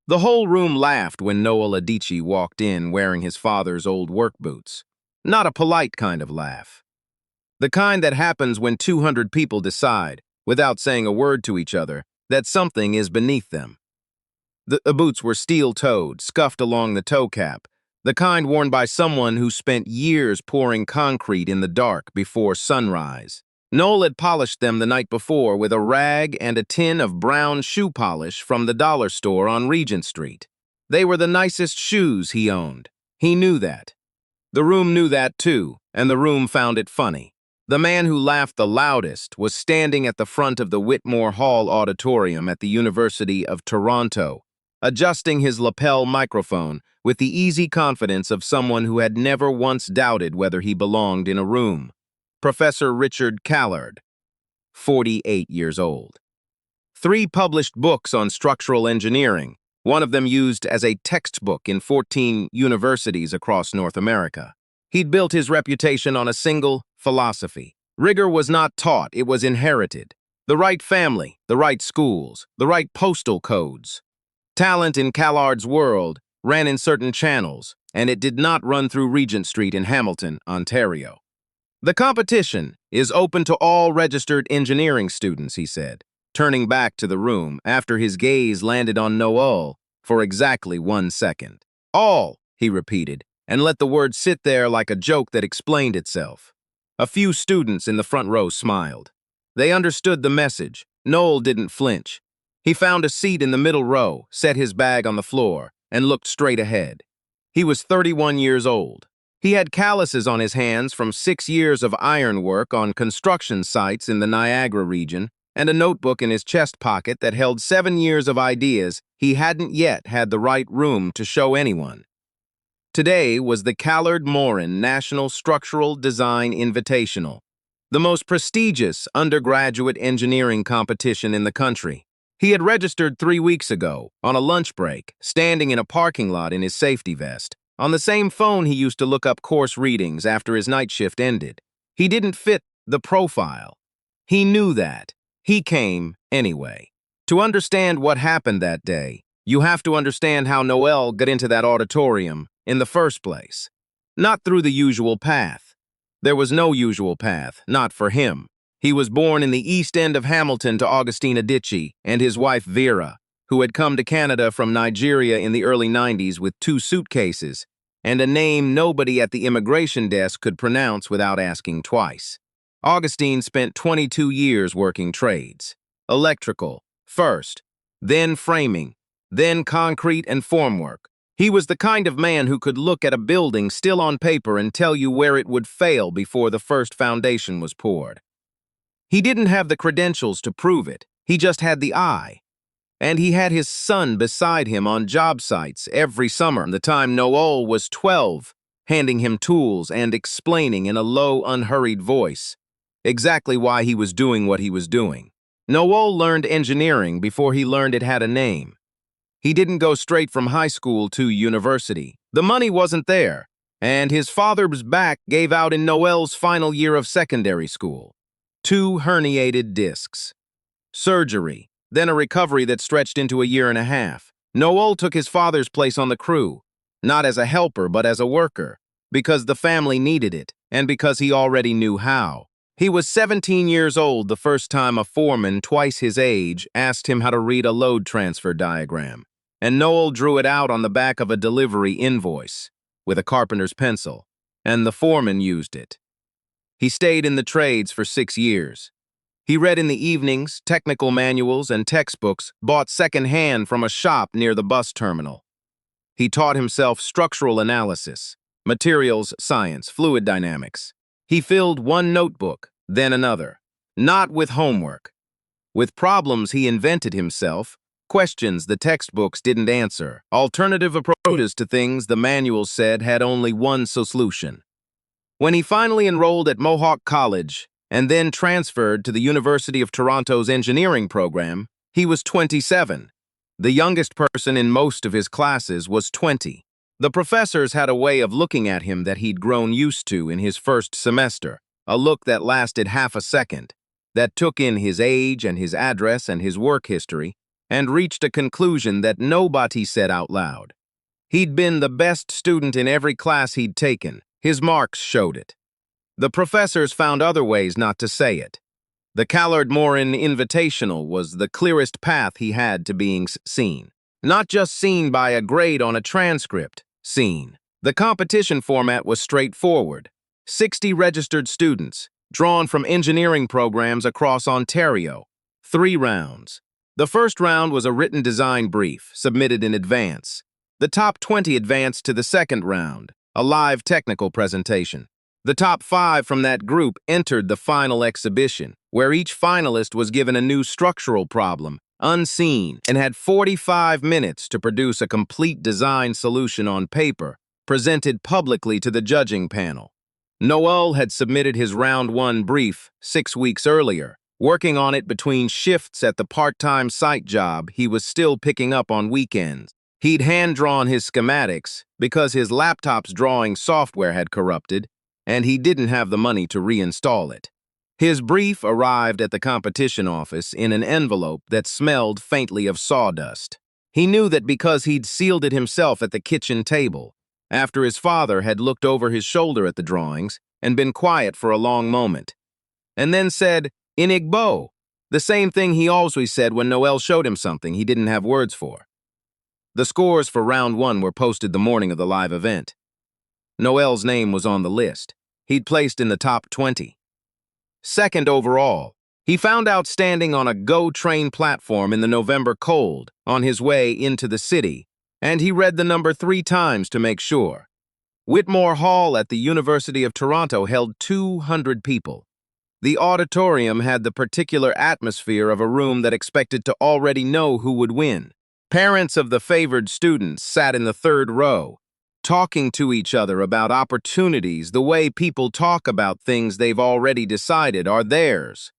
The whole room laughed when Noel Adichie walked in wearing his father's old work boots. Not a polite kind of laugh. The kind that happens when 200 people decide, without saying a word to each other, that something is beneath them. The boots were steel-toed, scuffed along the toe cap, the kind worn by someone who spent years pouring concrete in the dark before sunrise. Noel had polished them the night before with a rag and a tin of brown shoe polish from the dollar store on Regent Street. They were the nicest shoes he owned. He knew that. The room knew that too, and the room found it funny. The man who laughed the loudest was standing at the front of the Whitmore Hall Auditorium at the University of Toronto, adjusting his lapel microphone with the easy confidence of someone who had never once doubted whether he belonged in a room. Professor Richard Callard, 48 years old. 3 published books on structural engineering, one of them used as a textbook in 14 universities across North America. He'd built his reputation on a single philosophy. Rigor was not taught, it was inherited. The right family, the right schools, the right postal codes. Talent in Callard's world ran in certain channels, and it did not run through Regent Street in Hamilton, Ontario. The competition is open to all registered engineering students, he said, turning back to the room after his gaze landed on Noel for exactly 1 second. All, he repeated, and let the word sit there like a joke that explained itself. A few students in the front row smiled. They understood the message. Noel didn't flinch. He found a seat in the middle row, set his bag on the floor, and looked straight ahead. He was 31 years old. He had calluses on his hands from 6 years of ironwork on construction sites in the Niagara region, and a notebook in his chest pocket that held 7 years of ideas he hadn't yet had the right room to show anyone. Today was the Callard-Morin National Structural Design Invitational, the most prestigious undergraduate engineering competition in the country. He had registered 3 weeks ago, on a lunch break, standing in a parking lot in his safety vest, on the same phone he used to look up course readings after his night shift ended. He didn't fit the profile. He knew that. He came anyway. To understand what happened that day, you have to understand how Noel got into that auditorium in the first place. Not through the usual path. There was no usual path, not for him. He was born in the East End of Hamilton to Augustine Adichie and his wife Vera, who had come to Canada from Nigeria in the early 90s with 2 suitcases and a name nobody at the immigration desk could pronounce without asking twice. Augustine spent 22 years working trades. Electrical, first, then framing, then concrete and formwork. He was the kind of man who could look at a building still on paper and tell you where it would fail before the first foundation was poured. He didn't have the credentials to prove it, he just had the eye. And he had his son beside him on job sites every summer, the time Noel was 12, handing him tools and explaining in a low, unhurried voice exactly why he was doing what he was doing. Noel learned engineering before he learned it had a name. He didn't go straight from high school to university. The money wasn't there, and his father's back gave out in Noel's final year of secondary school. 2 herniated discs. Surgery, then a recovery that stretched into a year and a half. Noel took his father's place on the crew, not as a helper but as a worker, because the family needed it, and because he already knew how. He was 17 years old the first time a foreman twice his age asked him how to read a load transfer diagram, and Noel drew it out on the back of a delivery invoice with a carpenter's pencil, and the foreman used it. He stayed in the trades for 6 years. He read in the evenings, technical manuals and textbooks bought secondhand from a shop near the bus terminal. He taught himself structural analysis, materials science, fluid dynamics. He filled one notebook, then another, not with homework. With problems he invented himself, questions the textbooks didn't answer, alternative approaches to things the manuals said had only one solution. When he finally enrolled at Mohawk College and then transferred to the University of Toronto's engineering program, he was 27. The youngest person in most of his classes was 20. The professors had a way of looking at him that he'd grown used to in his first semester, a look that lasted half a second, that took in his age and his address and his work history, and reached a conclusion that nobody said out loud. He'd been the best student in every class he'd taken. His marks showed it. The professors found other ways not to say it. The Callard Morin Invitational was the clearest path he had to being seen. Not just seen by a grade on a transcript, seen. The competition format was straightforward. 60 registered students, drawn from engineering programs across Ontario. 3 rounds. The first round was a written design brief, submitted in advance. The top 20 advanced to the second round, a live technical presentation. The top 5 from that group entered the final exhibition, where each finalist was given a new structural problem, unseen, and had 45 minutes to produce a complete design solution on paper, presented publicly to the judging panel. Noel had submitted his round 1 brief 6 weeks earlier, working on it between shifts at the part-time site job he was still picking up on weekends. He'd hand-drawn his schematics because his laptop's drawing software had corrupted, and he didn't have the money to reinstall it. His brief arrived at the competition office in an envelope that smelled faintly of sawdust. He knew that because he'd sealed it himself at the kitchen table, after his father had looked over his shoulder at the drawings and been quiet for a long moment, and then said, "In Igbo," the same thing he always said when Noel showed him something he didn't have words for. The scores for round 1 were posted the morning of the live event. Noel's name was on the list. He'd placed in the top 20. Second overall, he found out standing on a GO train platform in the November cold on his way into the city, and he read the number 3 times to make sure. Whitmore Hall at the University of Toronto held 200 people. The auditorium had the particular atmosphere of a room that expected to already know who would win. Parents of the favored students sat in the 3rd row, talking to each other about opportunities the way people talk about things they've already decided are theirs.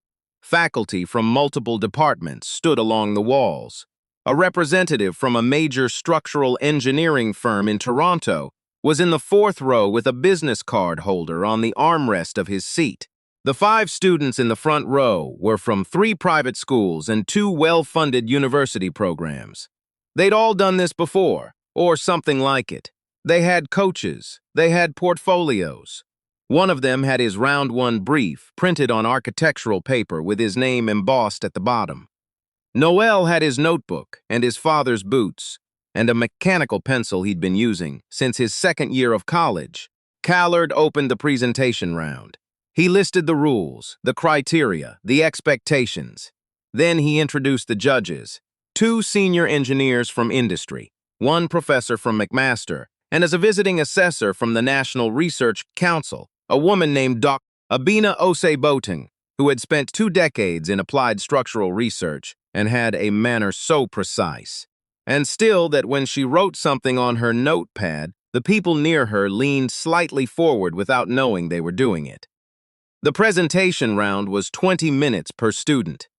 Faculty from multiple departments stood along the walls. A representative from a major structural engineering firm in Toronto was in the 4th row with a business card holder on the armrest of his seat. The 5 students in the front row were from 3 private schools and 2 well-funded university programs. They'd all done this before, or something like it. They had coaches. They had portfolios. One of them had his round 1 brief printed on architectural paper with his name embossed at the bottom. Noel had his notebook and his father's boots and a mechanical pencil he'd been using since his 2nd year of college. Callard opened the presentation round. He listed the rules, the criteria, the expectations. Then he introduced the judges, 2 senior engineers from industry, 1 professor from McMaster, and as a visiting assessor from the National Research Council, a woman named Dr. Abina Osei-Boateng, who had spent 2 decades in applied structural research and had a manner so precise. And still that when she wrote something on her notepad, the people near her leaned slightly forward without knowing they were doing it. The presentation round was 20 minutes per student.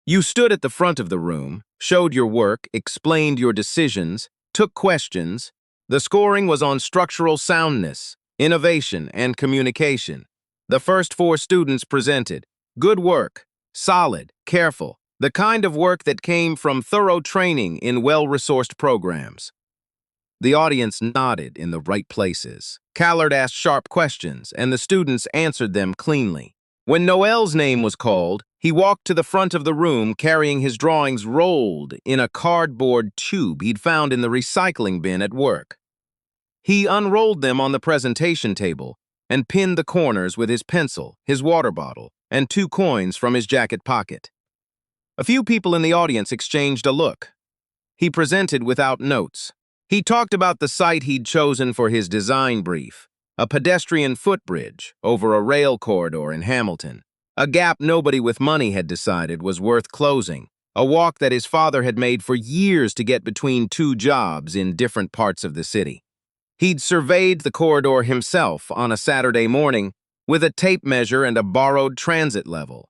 You stood at the front of the room, showed your work, explained your decisions, took questions. The scoring was on structural soundness, innovation, and communication. The first 4 students presented. Good work, solid, careful, the kind of work that came from thorough training in well-resourced programs. The audience nodded in the right places. Callard asked sharp questions, and the students answered them cleanly. When Noel's name was called, he walked to the front of the room carrying his drawings rolled in a cardboard tube he'd found in the recycling bin at work. He unrolled them on the presentation table and pinned the corners with his pencil, his water bottle, and 2 coins from his jacket pocket. A few people in the audience exchanged a look. He presented without notes. He talked about the site he'd chosen for his design brief, a pedestrian footbridge over a rail corridor in Hamilton, a gap nobody with money had decided was worth closing, a walk that his father had made for years to get between 2 jobs in different parts of the city. He'd surveyed the corridor himself on a Saturday morning with a tape measure and a borrowed transit level.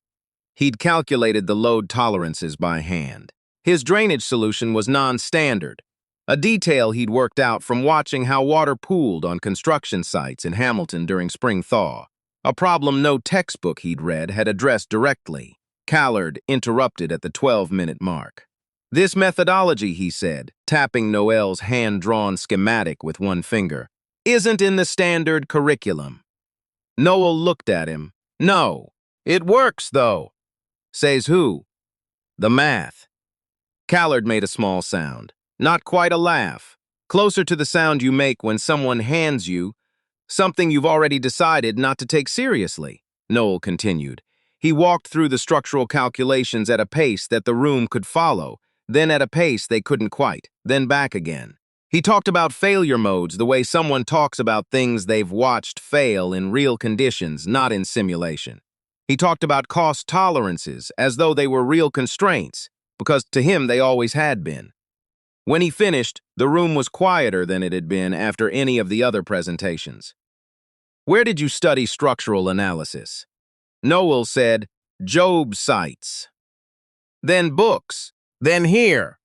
He'd calculated the load tolerances by hand. His drainage solution was non-standard, a detail he'd worked out from watching how water pooled on construction sites in Hamilton during spring thaw, a problem no textbook he'd read had addressed directly. Callard interrupted at the 12-minute mark. This methodology, he said, tapping Noel's hand-drawn schematic with one finger, isn't in the standard curriculum. Noel looked at him. No, it works, though. Says who? The math. Callard made a small sound. Not quite a laugh. Closer to the sound you make when someone hands you something you've already decided not to take seriously, Noel continued. He walked through the structural calculations at a pace that the room could follow, then at a pace they couldn't quite, then back again. He talked about failure modes the way someone talks about things they've watched fail in real conditions, not in simulation. He talked about cost tolerances as though they were real constraints, because to him they always had been. When he finished, the room was quieter than it had been after any of the other presentations. Where did you study structural analysis? Noel said, Job sites. Then books. Then here.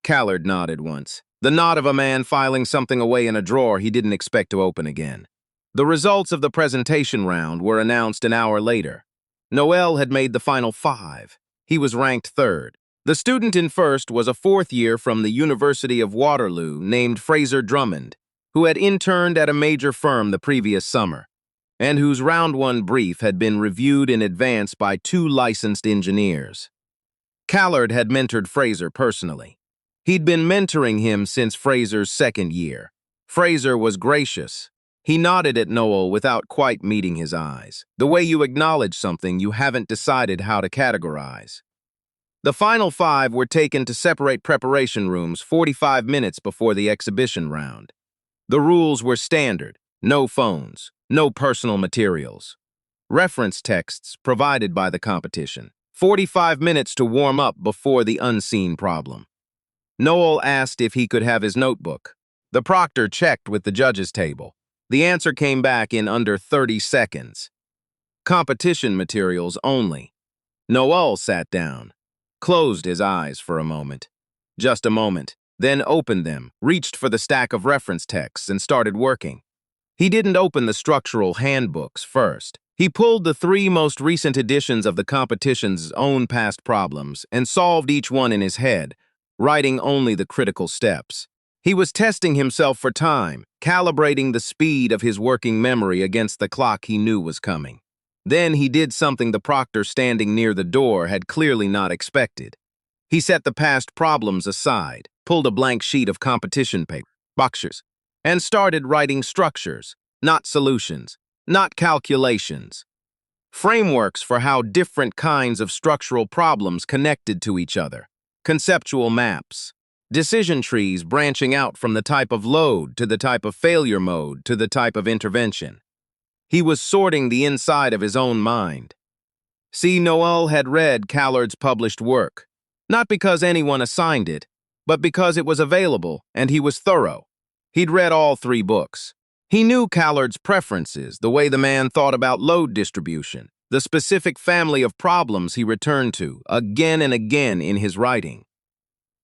Callard nodded once, the nod of a man filing something away in a drawer he didn't expect to open again. The results of the presentation round were announced an hour later. Noel had made the final 5. He was ranked 3rd. The student in first was a 4th year from the University of Waterloo named Fraser Drummond, who had interned at a major firm the previous summer, and whose round 1 brief had been reviewed in advance by 2 licensed engineers. Callard had mentored Fraser personally. He'd been mentoring him since Fraser's 2nd year. Fraser was gracious. He nodded at Noel without quite meeting his eyes, the way you acknowledge something you haven't decided how to categorize. The final 5 were taken to separate preparation rooms 45 minutes before the exhibition round. The rules were standard: no phones, no personal materials. Reference texts provided by the competition. 45 minutes to warm up before the unseen problem. Noel asked if he could have his notebook. The proctor checked with the judges' table. The answer came back in under 30 seconds. Competition materials only. Noel sat down, closed his eyes for a moment. Just a moment, then opened them, reached for the stack of reference texts, and started working. He didn't open the structural handbooks first. He pulled the 3 most recent editions of the competition's own past problems and solved each one in his head, writing only the critical steps. He was testing himself for time, calibrating the speed of his working memory against the clock he knew was coming. Then he did something the proctor standing near the door had clearly not expected. He set the past problems aside, pulled a blank sheet of competition paper, boxers, and started writing structures, not solutions, not calculations. Frameworks for how different kinds of structural problems connected to each other. Conceptual maps. Decision trees branching out from the type of load to the type of failure mode to the type of intervention. He was sorting the inside of his own mind. See, Noel had read Callard's published work, not because anyone assigned it, but because it was available and he was thorough. He'd read all 3 books. He knew Callard's preferences, the way the man thought about load distribution, the specific family of problems he returned to again and again in his writing.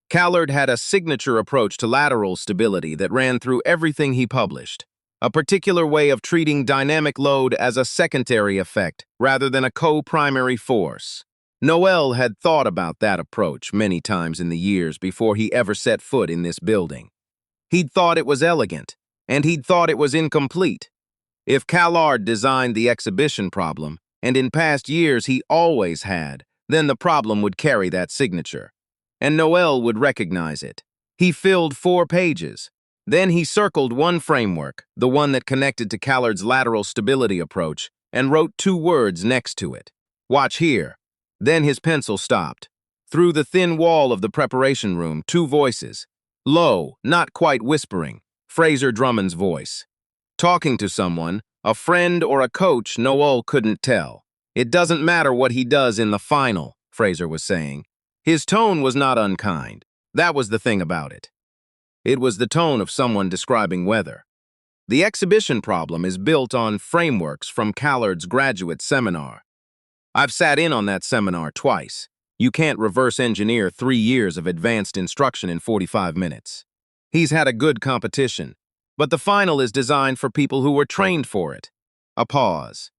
Callard had a signature approach to lateral stability that ran through everything he published, a particular way of treating dynamic load as a secondary effect rather than a co-primary force. Noel had thought about that approach many times in the years before he ever set foot in this building. He'd thought it was elegant, and he'd thought it was incomplete. If Callard designed the exhibition problem, and in past years he always had, then the problem would carry that signature. And Noel would recognize it. He filled 4 pages. Then he circled one framework, the one that connected to Callard's lateral stability approach, and wrote 2 words next to it. Watch here. Then his pencil stopped. Through the thin wall of the preparation room, 2 voices. Low, not quite whispering, Fraser Drummond's voice. Talking to someone, a friend or a coach, Noel couldn't tell. It doesn't matter what he does in the final, Fraser was saying. His tone was not unkind. That was the thing about it. It was the tone of someone describing weather. The exhibition problem is built on frameworks from Callard's graduate seminar. I've sat in on that seminar twice. You can't reverse engineer 3 years of advanced instruction in 45 minutes. He's had a good competition, but the final is designed for people who were trained for it. A pause.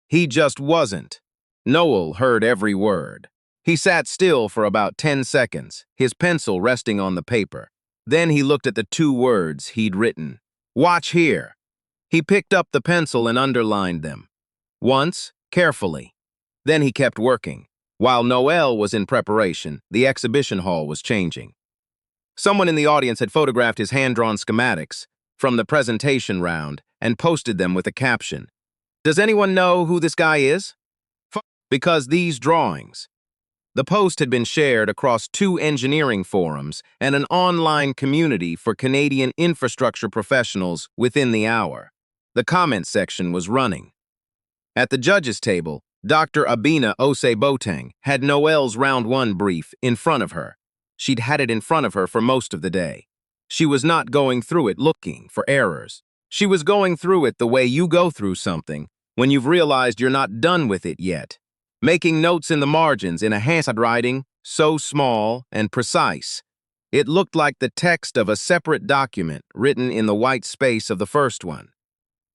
He just wasn't. Noel heard every word. He sat still for about 10 seconds, his pencil resting on the paper. Then he looked at the 2 words he'd written. Watch here. He picked up the pencil and underlined them. Once, carefully. Then he kept working. While Noel was in preparation, the exhibition hall was changing. Someone in the audience had photographed his hand-drawn schematics from the presentation round and posted them with a caption. Does anyone know who this guy is? Because these drawings. The post had been shared across 2 engineering forums and an online community for Canadian infrastructure professionals within the hour. The comment section was running. At the judges' table, Dr. Abina Ose-Boteng had Noel's round 1 brief in front of her. She'd had it in front of her for most of the day. She was not going through it looking for errors. She was going through it the way you go through something when you've realized you're not done with it yet. Making notes in the margins in a handwriting so small and precise. It looked like the text of a separate document written in the white space of the first one.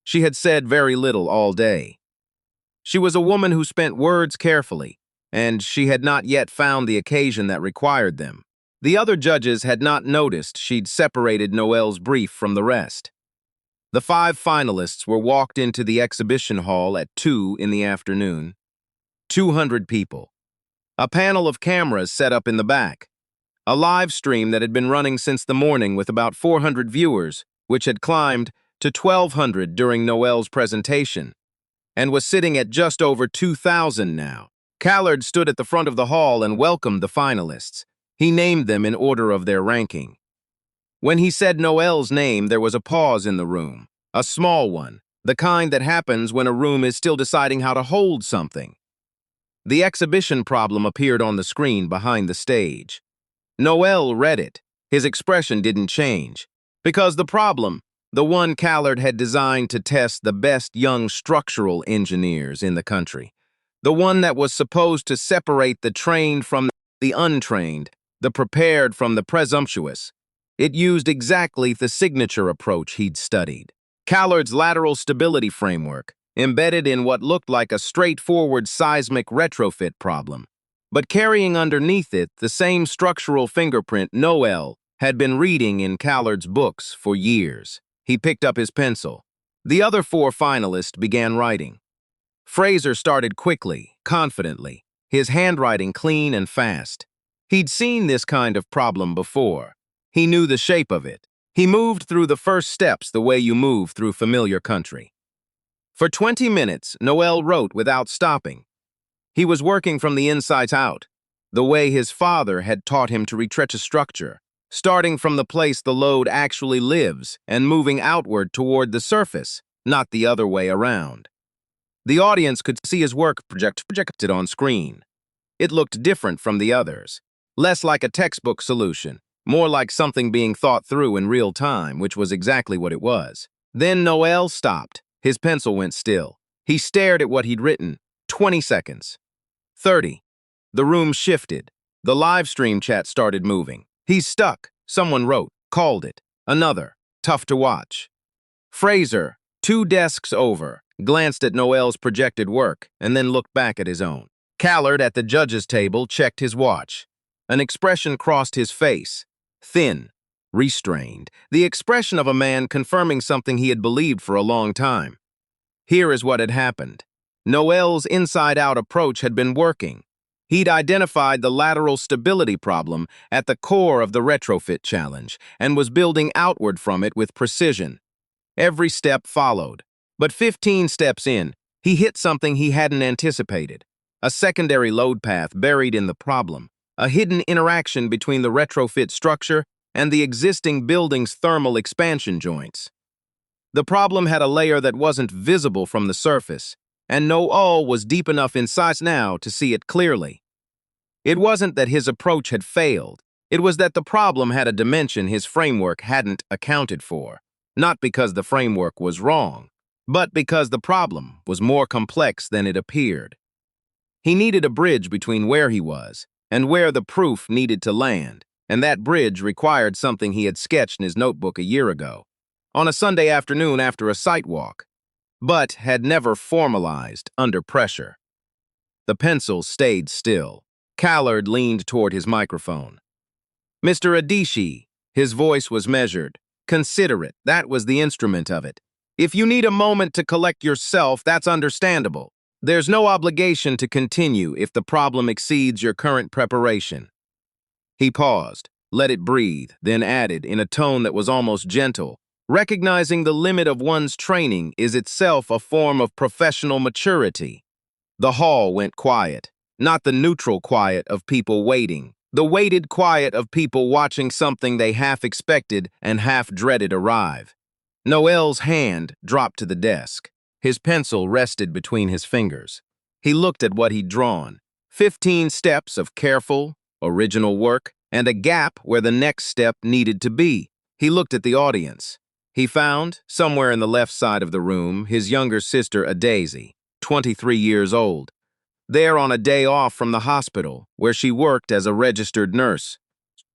She had said very little all day. She was a woman who spent words carefully, and she had not yet found the occasion that required them. The other judges had not noticed she'd separated Noel's brief from the rest. The 5 finalists were walked into the exhibition hall at 2 in the afternoon. 200 people. A panel of cameras set up in the back. A live stream that had been running since the morning with about 400 viewers, which had climbed to 1,200 during Noel's presentation, and was sitting at just over 2,000 now. Callard stood at the front of the hall and welcomed the finalists. He named them in order of their ranking. When he said Noel's name, there was a pause in the room, a small one, the kind that happens when a room is still deciding how to hold something. The exhibition problem appeared on the screen behind the stage. Noel read it. His expression didn't change, because the problem, the one Callard had designed to test the best young structural engineers in the country, the one that was supposed to separate the trained from the untrained, the prepared from the presumptuous. It used exactly the signature approach he'd studied. Callard's lateral stability framework, embedded in what looked like a straightforward seismic retrofit problem, but carrying underneath it the same structural fingerprint Noel had been reading in Callard's books for years. He picked up his pencil. The other 4 finalists began writing. Fraser started quickly, confidently, his handwriting clean and fast. He'd seen this kind of problem before. He knew the shape of it. He moved through the first steps the way you move through familiar country. For 20 minutes, Noel wrote without stopping. He was working from the inside out, the way his father had taught him to retreat a structure, starting from the place the load actually lives and moving outward toward the surface, not the other way around. The audience could see his work projected on screen. It looked different from the others, less like a textbook solution, more like something being thought through in real time, which was exactly what it was. Then Noel stopped. His pencil went still. He stared at what he'd written. 20 seconds. 30. The room shifted. The live stream chat started moving. He's stuck. Someone wrote, called it. Another. Tough to watch. Fraser, 2 desks over, glanced at Noel's projected work and then looked back at his own. Callard at the judges' table checked his watch. An expression crossed his face. Thin. Restrained, the expression of a man confirming something he had believed for a long time. Here is what had happened. Noel's inside-out approach had been working. He'd identified the lateral stability problem at the core of the retrofit challenge and was building outward from it with precision. Every step followed. But 15 steps in, he hit something he hadn't anticipated. A secondary load path buried in the problem, a hidden interaction between the retrofit structure and the existing building's thermal expansion joints. The problem had a layer that wasn't visible from the surface, and Noel was deep enough inside now to see it clearly. It wasn't that his approach had failed. It was that the problem had a dimension his framework hadn't accounted for, not because the framework was wrong, but because the problem was more complex than it appeared. He needed a bridge between where he was and where the proof needed to land. And that bridge required something he had sketched in his notebook a year ago, on a Sunday afternoon after a site walk, but had never formalized under pressure. The pencil stayed still. Callard leaned toward his microphone. Mr. Adichie, his voice was measured. Considerate, that was the instrument of it. If you need a moment to collect yourself, that's understandable. There's no obligation to continue if the problem exceeds your current preparation. He paused, let it breathe, then added in a tone that was almost gentle, recognizing the limit of one's training is itself a form of professional maturity. The hall went quiet, not the neutral quiet of people waiting, the weighted quiet of people watching something they half expected and half dreaded arrive. Noel's hand dropped to the desk. His pencil rested between his fingers. He looked at what he'd drawn. 15 steps of careful, original work, and a gap where the next step needed to be. He looked at the audience. He found, somewhere in the left side of the room, his younger sister, Daisy, 23 years old, there on a day off from the hospital, where she worked as a registered nurse.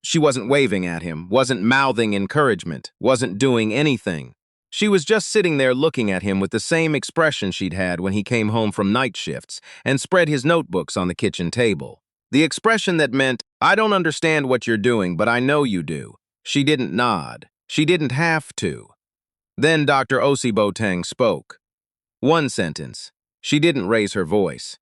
She wasn't waving at him, wasn't mouthing encouragement, wasn't doing anything. She was just sitting there looking at him with the same expression she'd had when he came home from night shifts and spread his notebooks on the kitchen table. The expression that meant, I don't understand what you're doing, but I know you do. She didn't nod. She didn't have to. Then Dr. Osibotang spoke. One sentence. She didn't raise her voice.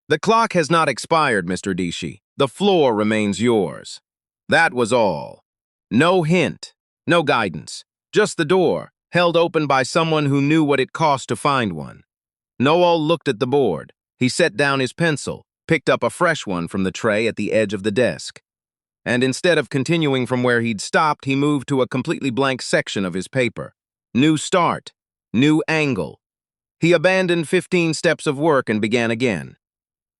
The clock has not expired, Mr. Adichie. The floor remains yours. That was all. No hint, no guidance. Just the door, held open by someone who knew what it cost to find one. Noel looked at the board. He set down his pencil, picked up a fresh one from the tray at the edge of the desk. And instead of continuing from where he'd stopped, he moved to a completely blank section of his paper. New start, new angle. He abandoned 15 steps of work and began again.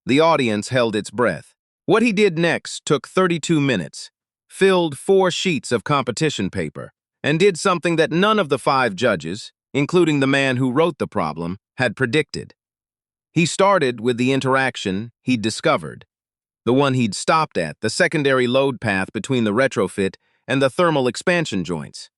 The audience held its breath. What he did next took 32 minutes, filled 4 sheets of competition paper, and did something that none of the 5 judges, including the man who wrote the problem, had predicted. He started with the interaction he'd discovered, the one he'd stopped at, the secondary load path between the retrofit and the thermal expansion joints.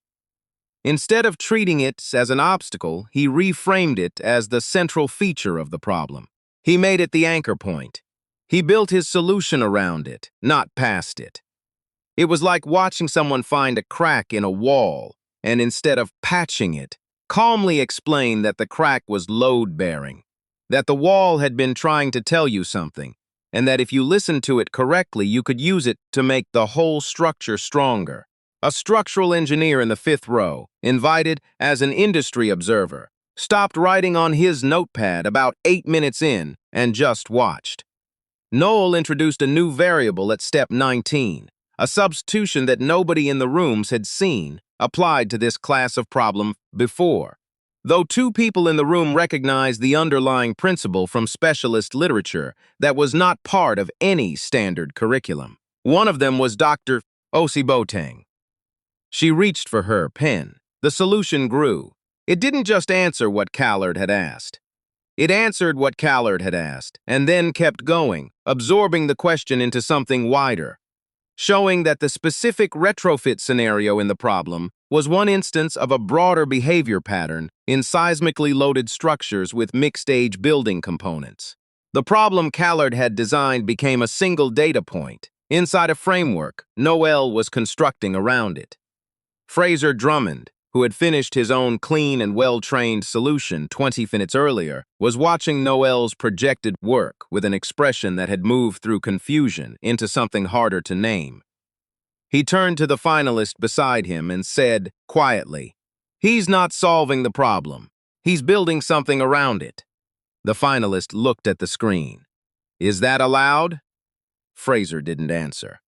Instead of treating it as an obstacle, he reframed it as the central feature of the problem. He made it the anchor point. He built his solution around it, not past it. It was like watching someone find a crack in a wall and instead of patching it, calmly explain that the crack was load-bearing, that the wall had been trying to tell you something, and that if you listened to it correctly, you could use it to make the whole structure stronger. A structural engineer in the 5th row, invited as an industry observer, stopped writing on his notepad about 8 minutes in and just watched. Noel introduced a new variable at step 19, a substitution that nobody in the rooms had seen applied to this class of problem before. Though 2 people in the room recognized the underlying principle from specialist literature that was not part of any standard curriculum. One of them was Dr. Osibotang. She reached for her pen. The solution grew. It didn't just answer what Callard had asked. It answered what Callard had asked, and then kept going, absorbing the question into something wider, showing that the specific retrofit scenario in the problem was one instance of a broader behavior pattern in seismically loaded structures with mixed-age building components. The problem Callard had designed became a single data point. Inside a framework, Noel was constructing around it. Fraser Drummond, who had finished his own clean and well-trained solution 20 minutes earlier, was watching Noel's projected work with an expression that had moved through confusion into something harder to name. He turned to the finalist beside him and said, quietly, "He's not solving the problem. He's building something around it." The finalist looked at the screen. "Is that allowed?" Fraser didn't answer.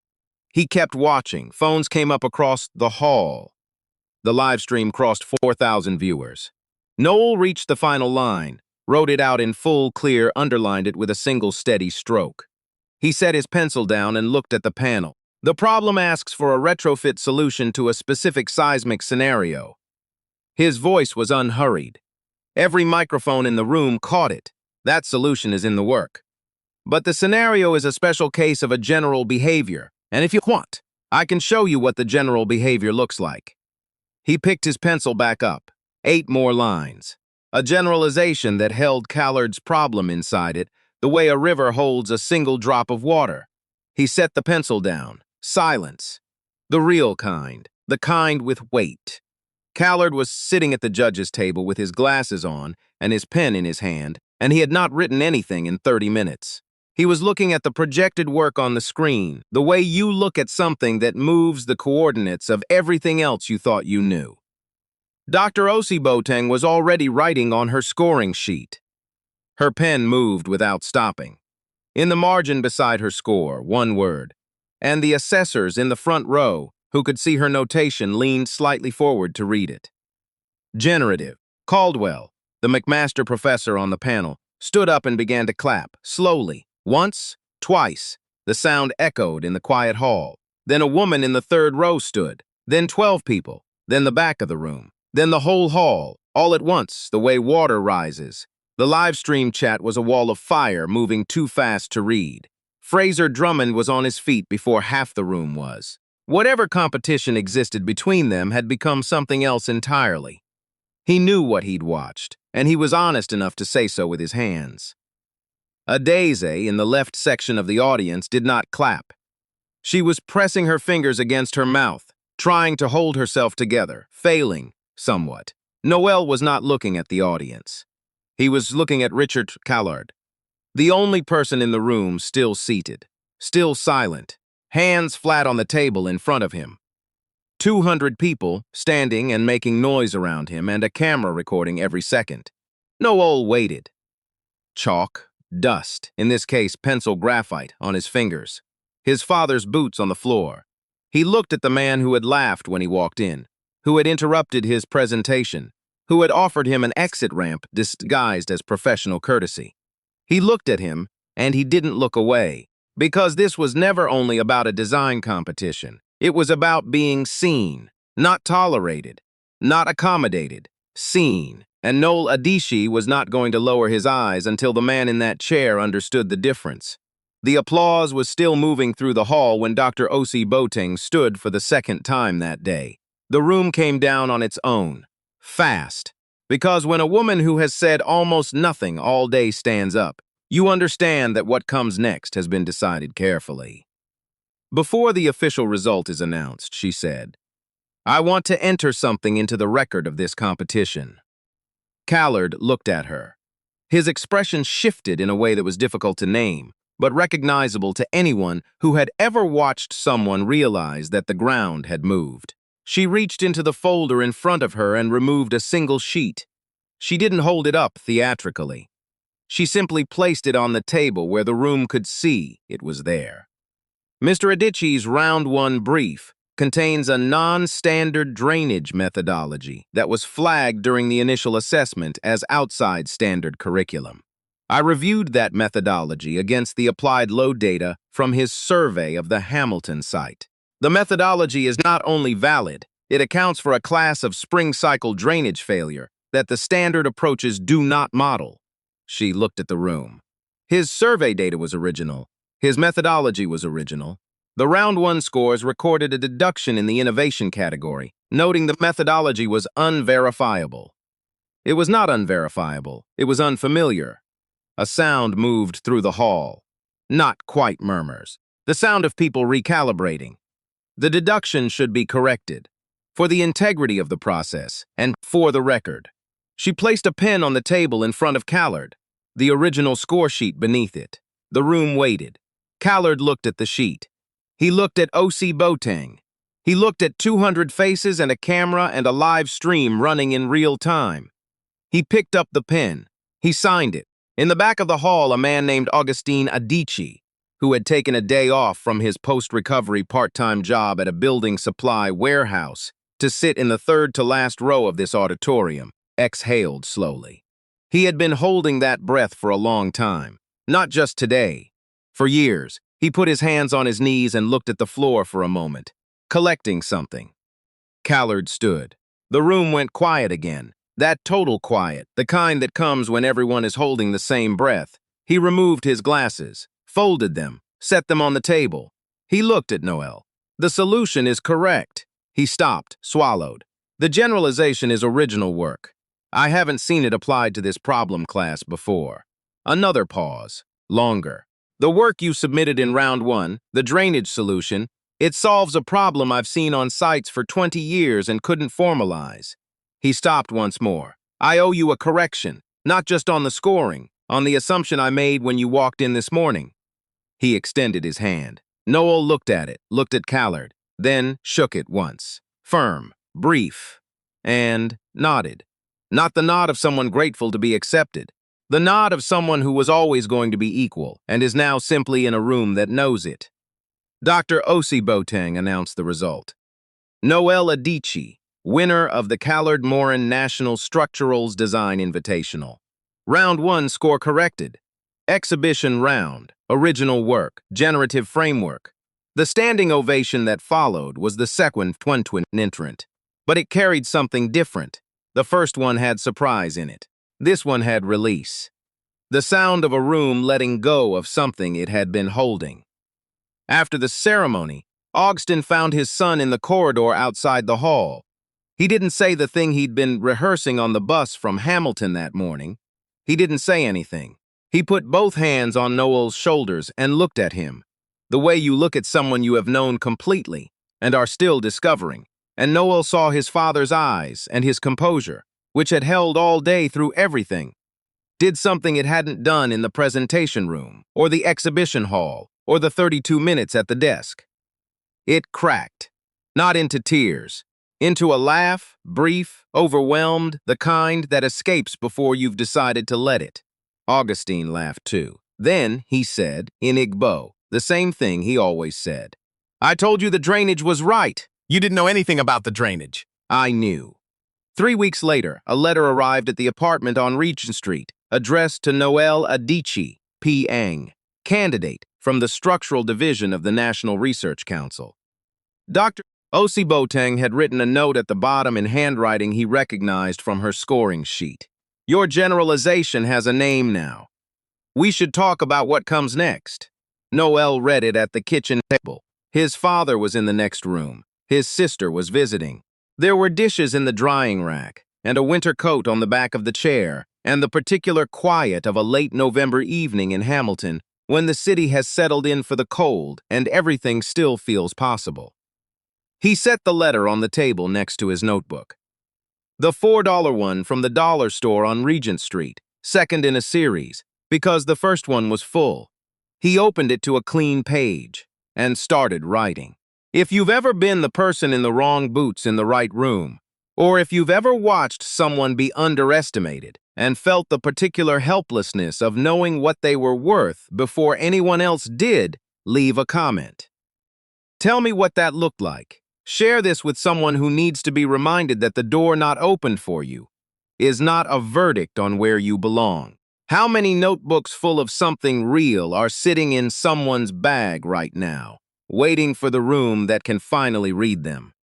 He kept watching. Phones came up across the hall. The live stream crossed 4,000 viewers. Noel reached the final line, wrote it out in full, clear, underlined it with a single steady stroke. He set his pencil down and looked at the panel. The problem asks for a retrofit solution to a specific seismic scenario. His voice was unhurried. Every microphone in the room caught it. That solution is in the work. But the scenario is a special case of a general behavior, and if you want, I can show you what the general behavior looks like. He picked his pencil back up. 8 more lines. A generalization that held Callard's problem inside it, the way a river holds a single drop of water. He set the pencil down. Silence. The real kind. The kind with weight. Callard was sitting at the judge's table with his glasses on and his pen in his hand, and he had not written anything in 30 minutes. He was looking at the projected work on the screen, the way you look at something that moves the coordinates of everything else you thought you knew. Dr. Osiboteng was already writing on her scoring sheet. Her pen moved without stopping. In the margin beside her score, one word, and the assessors in the front row, who could see her notation, leaned slightly forward to read it. Generative. Caldwell, the McMaster professor on the panel, stood up and began to clap, slowly, once, twice. The sound echoed in the quiet hall. Then a woman in the third row stood, then 12 people, then the back of the room, then the whole hall, all at once, the way water rises. The live stream chat was a wall of fire moving too fast to read. Fraser Drummond was on his feet before half the room was. Whatever competition existed between them had become something else entirely. He knew what he'd watched, and he was honest enough to say so with his hands. A Daisy in the left section of the audience did not clap. She was pressing her fingers against her mouth, trying to hold herself together, failing somewhat. Noel was not looking at the audience. He was looking at Richard Callard, the only person in the room still seated, still silent, hands flat on the table in front of him. 200 people standing and making noise around him and a camera recording every second. Noel waited. Chalk, dust, in this case pencil graphite, on his fingers. His father's boots on the floor. He looked at the man who had laughed when he walked in, who had interrupted his presentation, who had offered him an exit ramp disguised as professional courtesy. He looked at him, and he didn't look away, because this was never only about a design competition. It was about being seen, not tolerated, not accommodated, seen. And Noel Adichie was not going to lower his eyes until the man in that chair understood the difference. The applause was still moving through the hall when Dr. Osiboteng stood for the second time that day. The room came down on its own, fast, because when a woman who has said almost nothing all day stands up, you understand that what comes next has been decided carefully. Before the official result is announced, she said, "I want to enter something into the record of this competition." Callard looked at her. His expression shifted in a way that was difficult to name, but recognizable to anyone who had ever watched someone realize that the ground had moved. She reached into the folder in front of her and removed a single sheet. She didn't hold it up theatrically. She simply placed it on the table where the room could see it was there. Mr. Adichie's Round 1 brief contains a non-standard drainage methodology that was flagged during the initial assessment as outside standard curriculum. I reviewed that methodology against the applied load data from his survey of the Hamilton site. The methodology is not only valid, it accounts for a class of spring cycle drainage failure that the standard approaches do not model. She looked at the room. His survey data was original. His methodology was original. The Round 1 scores recorded a deduction in the innovation category, noting the methodology was unverifiable. It was not unverifiable. It was unfamiliar. A sound moved through the hall. Not quite murmurs. The sound of people recalibrating. The deduction should be corrected. For the integrity of the process, and for the record. She placed a pen on the table in front of Callard, the original score sheet beneath it. The room waited. Callard looked at the sheet. He looked at Osiboteng. He looked at 200 faces and a camera and a live stream running in real time. He picked up the pen. He signed it. In the back of the hall, a man named Noel Adichie, who had taken a day off from his post-recovery part-time job at a building supply warehouse to sit in the third-to-last row of this auditorium, exhaled slowly. He had been holding that breath for a long time, not just today. For years, he put his hands on his knees and looked at the floor for a moment, collecting something. Callard stood. The room went quiet again, that total quiet, the kind that comes when everyone is holding the same breath. He removed his glasses, folded them, set them on the table. He looked at Noel. The solution is correct. He stopped, swallowed. The generalization is original work. I haven't seen it applied to this problem class before. Another pause, longer. The work you submitted in round one, the drainage solution, it solves a problem I've seen on sites for 20 years and couldn't formalize. He stopped once more. I owe you a correction, not just on the scoring, on the assumption I made when you walked in this morning. He extended his hand. Noel looked at it, looked at Callard, then shook it once. Firm, brief, and nodded. Not the nod of someone grateful to be accepted. The nod of someone who was always going to be equal and is now simply in a room that knows it. Dr. Osi Boateng announced the result. Noel Adichie, winner of the Callard-Morin National Structurals Design Invitational. Round 1 score corrected. Exhibition round, original work, generative framework. The standing ovation that followed was the second twin entrant, but it carried something different. The first one had surprise in it. This one had release. The sound of a room letting go of something it had been holding. After the ceremony, Ogston found his son in the corridor outside the hall. He didn't say the thing he'd been rehearsing on the bus from Hamilton that morning. He didn't say anything. He put both hands on Noel's shoulders and looked at him, the way you look at someone you have known completely and are still discovering. And Noel saw his father's eyes and his composure, which had held all day through everything. Did something it hadn't done in the presentation room, or the exhibition hall, or the 32 minutes at the desk. It cracked, not into tears, into a laugh, brief, overwhelmed, the kind that escapes before you've decided to let it. Augustine laughed too. Then he said, in Igbo, the same thing he always said. I told you the drainage was right. You didn't know anything about the drainage. I knew. 3 weeks later, a letter arrived at the apartment on Regent Street, addressed to Noel Adichie, P.Eng, candidate from the Structural Division of the National Research Council. Dr. Osi Boateng had written a note at the bottom in handwriting he recognized from her scoring sheet. Your generalization has a name now. We should talk about what comes next. Noel read it at the kitchen table. His father was in the next room. His sister was visiting. There were dishes in the drying rack, and a winter coat on the back of the chair, and the particular quiet of a late November evening in Hamilton when the city has settled in for the cold and everything still feels possible. He set the letter on the table next to his notebook. The $4 one from the dollar store on Regent Street, second in a series, because the first one was full. He opened it to a clean page and started writing. If you've ever been the person in the wrong boots in the right room, or if you've ever watched someone be underestimated and felt the particular helplessness of knowing what they were worth before anyone else did, leave a comment. Tell me what that looked like. Share this with someone who needs to be reminded that the door not opened for you is not a verdict on where you belong. How many notebooks full of something real are sitting in someone's bag right now, waiting for the room that can finally read them?